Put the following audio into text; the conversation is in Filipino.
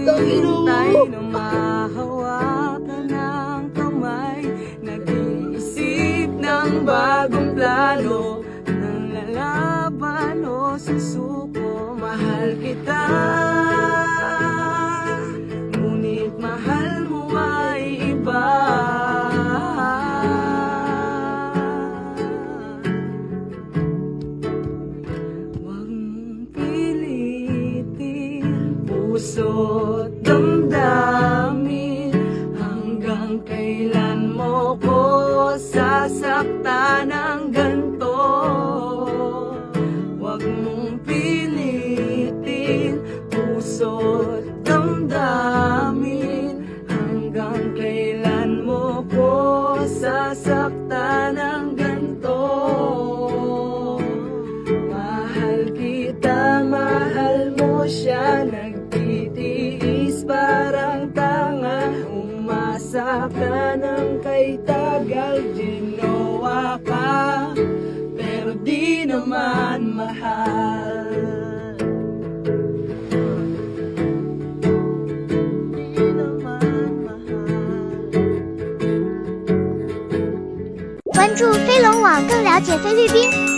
naghihintay na mahawakan ng kamay, nag-iisip ng bagong plano, ng lalaban o susuko. Mahal kita, ngunit mahal mo ay iba. Huwag mong pilitin puso't damdamin, hanggang kailan mo ko sasaktan ng ganito. Huwag mong pilitin puso't damdamin, hanggang kailan mo ko sasaktan ng ganito. Mahal kita, mahal mo siya, nagtitiis parang tanga, umasa ka ng kay tagal, ginawa ka, pero di naman mahal. Di naman mahal. 关注飞龙网，更了解菲律宾。